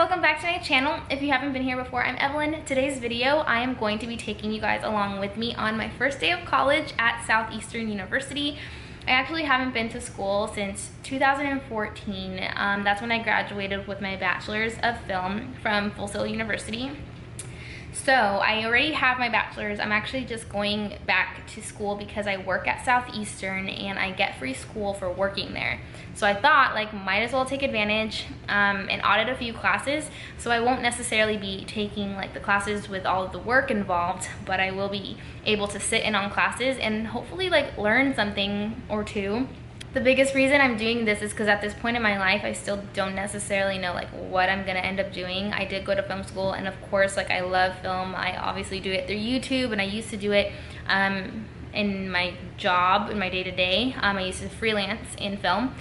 welcome back to my channel. If you haven't been here before, I'm Evelyn. Today's video, I am going to be taking you guys along with me on my first day of college at Southeastern University. I actually haven't been to school since 2014. That's when I graduated with my bachelor's of film from Full Sail University. So I already have my bachelor's. I'm actually just going back to school because I work at Southeastern and I get free school for working there. So I thought, like, might as well take advantage and audit a few classes. So I won't necessarily be taking like the classes with all of the work involved, but I will be able to sit in on classes and hopefully like learn something or two. The biggest reason I'm doing this is because at this point in my life, I still don't necessarily know like what I'm gonna end up doing. I did go to film school, and of course, like, I love film. I obviously do it through YouTube, and I used to do it in my job, in my day-to-day. I used to freelance in film.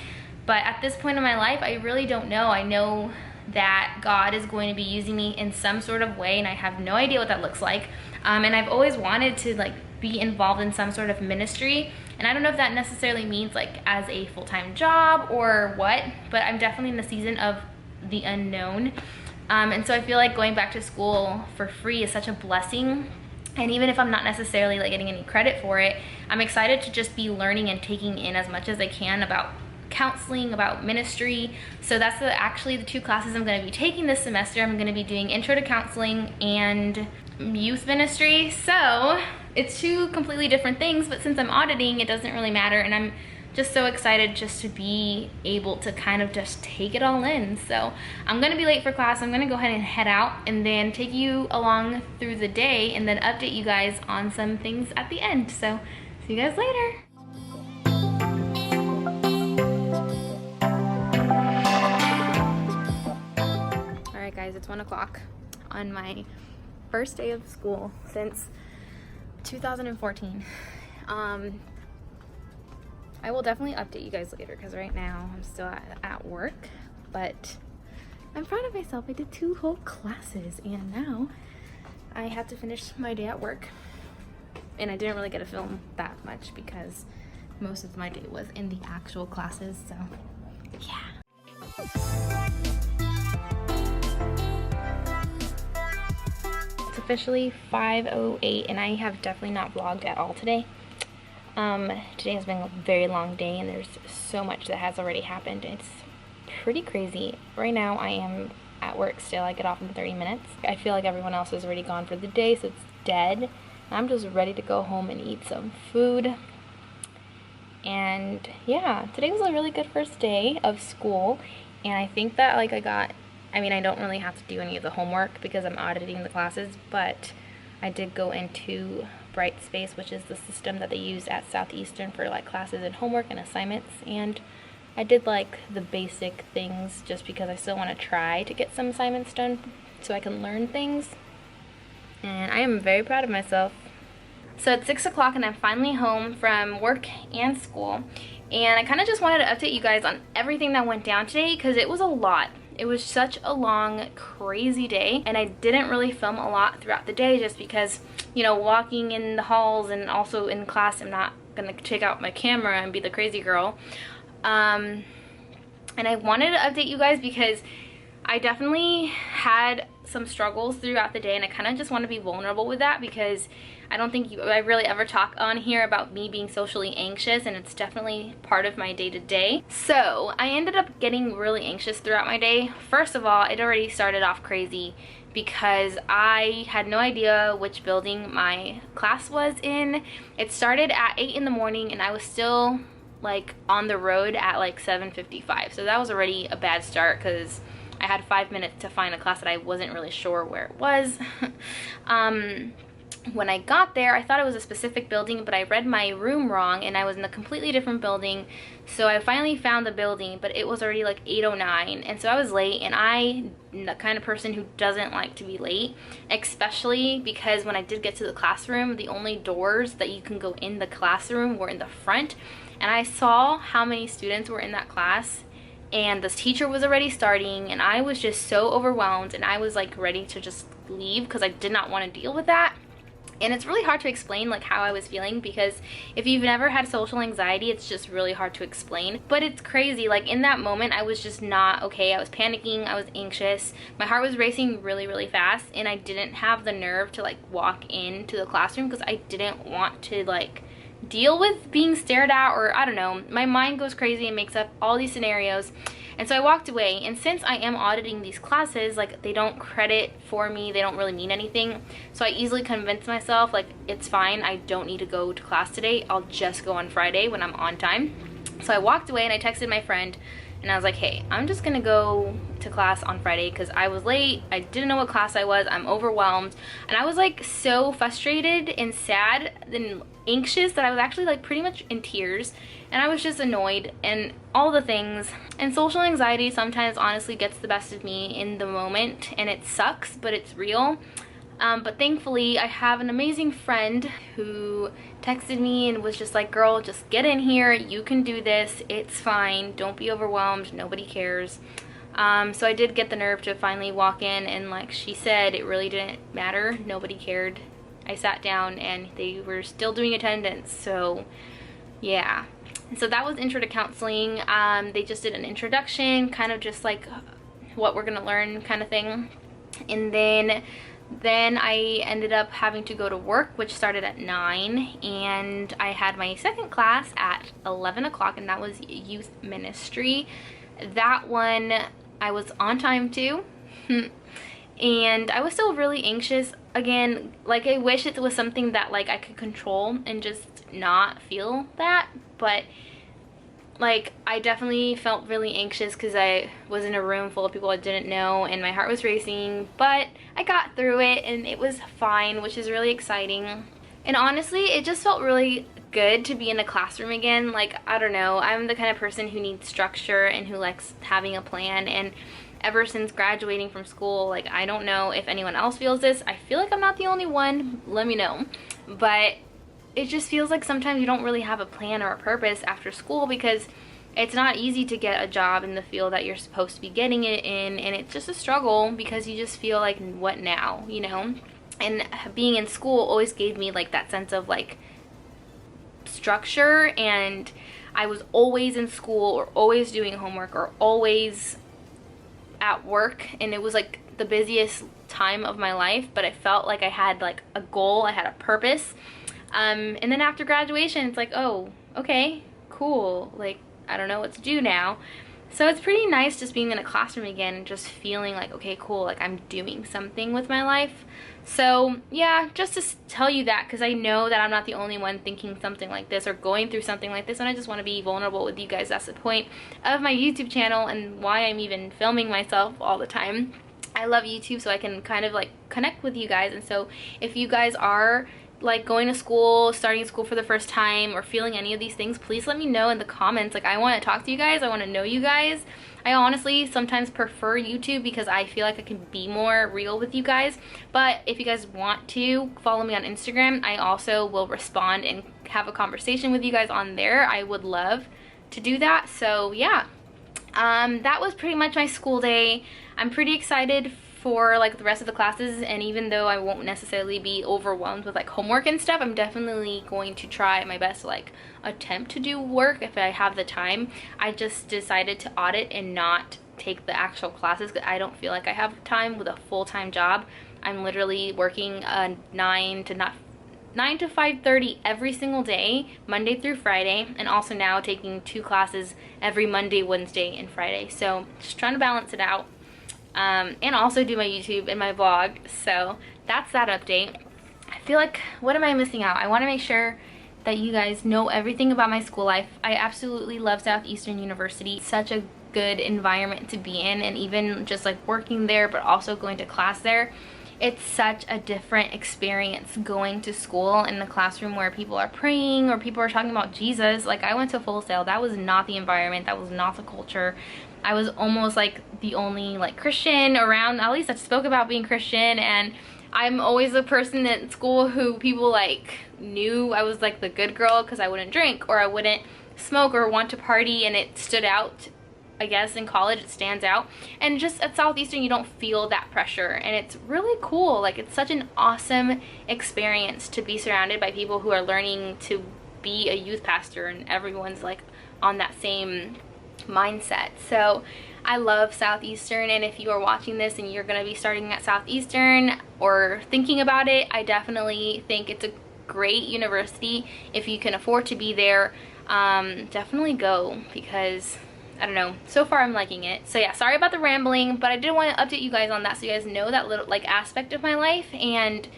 But at this point in my life, I really don't know. I know that God is going to be using me in some sort of way, and I have no idea what that looks like. And I've always wanted to like be involved in some sort of ministry, and I don't know if that necessarily means like as a full-time job or what, but I'm definitely in the season of the unknown. And so I feel like going back to school for free is such a blessing. And even if I'm not necessarily like getting any credit for it, I'm excited to just be learning and taking in as much as I can about counseling, about ministry. So that's actually the two classes I'm going to be taking this semester. I'm going to be doing Intro to Counseling and Youth Ministry. So it's two completely different things, but since I'm auditing, it doesn't really matter, and I'm just so excited just to be able to kind of just take it all in. So I'm going to be late for class. I'm going to go ahead and head out and then take you along through the day and then update you guys on some things at the end. So see you guys later. Alright guys, it's 1 o'clock on my first day of school since 2014. I will definitely update you guys later because right now I'm still at work, but I'm proud of myself. I did 2 whole classes and now I have to finish my day at work, and I didn't really get to film that much because most of my day was in the actual classes. So yeah. It's officially 5:08 and I have definitely not vlogged at all today. Today has been a very long day and there's so much that has already happened. It's pretty crazy. Right now I am at work still. I get off in 30 minutes. I feel like everyone else is already gone for the day, so it's dead. I'm just ready to go home and eat some food. And yeah, today was a really good first day of school, and I think that like I don't really have to do any of the homework because I'm auditing the classes, but I did go into Brightspace, which is the system that they use at Southeastern for like classes and homework and assignments, and I did like the basic things just because I still want to try to get some assignments done so I can learn things, and I am very proud of myself. So it's 6 o'clock and I'm finally home from work and school, and I kind of just wanted to update you guys on everything that went down today because it was a lot. It was such a long, crazy day, and I didn't really film a lot throughout the day just because, you know, walking in the halls and also in class, I'm not gonna take out my camera and be the crazy girl. And I wanted to update you guys because I definitely had some struggles throughout the day, and I kind of just want to be vulnerable with that because I don't think I really ever talk on here about me being socially anxious, and it's definitely part of my day-to-day. So I ended up getting really anxious throughout my day. First of all, it already started off crazy because I had no idea which building my class was in. It started at 8 in the morning and I was still like on the road at like 7:55, so that was already a bad start because I had 5 minutes to find a class that I wasn't really sure where it was. When I got there, I thought it was a specific building, but I read my room wrong and I was in a completely different building. So I finally found the building, but it was already like 8:09, and so I was late, and I'm the kind of person who doesn't like to be late, especially because when I did get to the classroom, the only doors that you can go in the classroom were in the front, and I saw how many students were in that class, and this teacher was already starting, and I was just so overwhelmed, and I was like ready to just leave because I did not want to deal with that. And it's really hard to explain like how I was feeling, because if you've never had social anxiety, it's just really hard to explain. But it's crazy, like in that moment I was just not okay. I was panicking, I was anxious, my heart was racing really, really fast, and I didn't have the nerve to like walk into the classroom because I didn't want to like deal with being stared at, or I don't know, my mind goes crazy and makes up all these scenarios. And so I walked away, and since I am auditing these classes, like they don't credit for me, they don't really mean anything, so I easily convinced myself like it's fine, I don't need to go to class today, I'll just go on Friday when I'm on time. So I walked away and I texted my friend and I was like, hey, I'm just gonna go to class on Friday because I was late, I didn't know what class I was, I'm overwhelmed. And I was like so frustrated and sad and anxious that I was actually like pretty much in tears, and I was just annoyed and all the things. And social anxiety sometimes honestly gets the best of me in the moment, and it sucks, but it's real. But thankfully I have an amazing friend who texted me and was just like, girl, just get in here, you can do this, it's fine, don't be overwhelmed, nobody cares. So I did get the nerve to finally walk in, and like she said, it really didn't matter, nobody cared. I sat down and they were still doing attendance, so yeah. And so that was intro to counseling. They just did an introduction, kind of just like what we're gonna learn kind of thing. And then I ended up having to go to work, which started at 9, and I had my second class at 11 o'clock, and that was youth ministry. That one I was on time too. And I was still really anxious. Again, like I wish it was something that like I could control and just not feel that, but like I definitely felt really anxious because I was in a room full of people I didn't know and my heart was racing, but I got through it and it was fine, which is really exciting. And honestly, it just felt really good to be in a classroom again. Like, I don't know, I'm the kind of person who needs structure and who likes having a plan, and ever since graduating from school, like I don't know if anyone else feels this, I feel like I'm not the only one, let me know, but it just feels like sometimes you don't really have a plan or a purpose after school, because it's not easy to get a job in the field that you're supposed to be getting it in, and it's just a struggle because you just feel like, what now, you know? And being in school always gave me like that sense of like structure, and I was always in school or always doing homework or always at work, and it was like the busiest time of my life, but I felt like I had like a goal, I had a purpose. And then after graduation, it's like, oh, okay, cool, like I don't know what to do now. So it's pretty nice just being in a classroom again and just feeling like, okay, cool, like I'm doing something with my life. So yeah, just to tell you that, because I know that I'm not the only one thinking something like this or going through something like this, and I just want to be vulnerable with you guys. That's the point of my YouTube channel and why I'm even filming myself all the time. I love YouTube so I can kind of like connect with you guys, and so if you guys are like going to school, starting school for the first time, or feeling any of these things, please let me know in the comments. Like I want to talk to you guys, I want to know you guys. I honestly sometimes prefer YouTube because I feel like I can be more real with you guys, but if you guys want to follow me on Instagram, I also will respond and have a conversation with you guys on there. I would love to do that. So yeah, that was pretty much my school day. I'm pretty excited for like the rest of the classes, and even though I won't necessarily be overwhelmed with like homework and stuff, I'm definitely going to try my best to like attempt to do work if I have the time. I just decided to audit and not take the actual classes because I don't feel like I have time with a full-time job. I'm literally working 9 to 5:30 every single day, Monday through Friday, and also now taking 2 classes every Monday, Wednesday, and Friday. So just trying to balance it out. And also do my YouTube and my vlog. So that's that update. I feel like, what am I missing out? I want to make sure that you guys know everything about my school life. I absolutely love Southeastern University. It's such a good environment to be in, and even just like working there but also going to class there, it's such a different experience going to school in the classroom where people are praying or people are talking about Jesus. Like I went to Full Sail, that was not the environment, that was not the culture. I was almost like the only like Christian around, at least that spoke about being Christian, and I'm always the person at school who people like knew I was like the good girl because I wouldn't drink or I wouldn't smoke or want to party, and it stood out I guess in college it stands out. And just at Southeastern you don't feel that pressure, and it's really cool. Like, it's such an awesome experience to be surrounded by people who are learning to be a youth pastor, and everyone's like on that same mindset. So I love Southeastern, and if you are watching this and you're going to be starting at Southeastern or thinking about it, I definitely think it's a great university. If you can afford to be there, definitely go, because I don't know, so far I'm liking it. So yeah, sorry about the rambling, but I did want to update you guys on that so you guys know that little like aspect of my life. And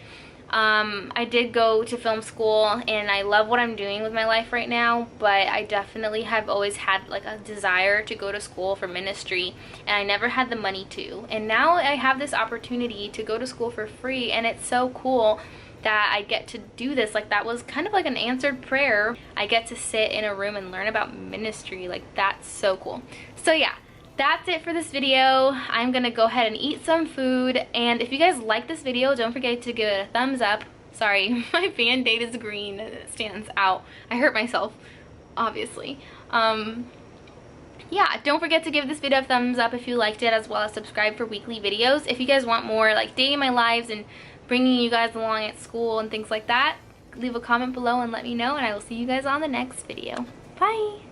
I did go to film school, and I love what I'm doing with my life right now, but I definitely have always had like a desire to go to school for ministry, and I never had the money to. And now I have this opportunity to go to school for free, and it's so cool that I get to do this. Like, that was kind of like an answered prayer. I get to sit in a room and learn about ministry. Like, that's so cool. So yeah, that's it for this video. I'm gonna go ahead and eat some food, and if you guys like this video, don't forget to give it a thumbs up. Sorry, my Band-Aid is green and it stands out. I hurt myself, obviously. Yeah, don't forget to give this video a thumbs up if you liked it, as well as subscribe for weekly videos. If you guys want more like day in my lives and bringing you guys along at school and things like that, leave a comment below and let me know, and I will see you guys on the next video. Bye!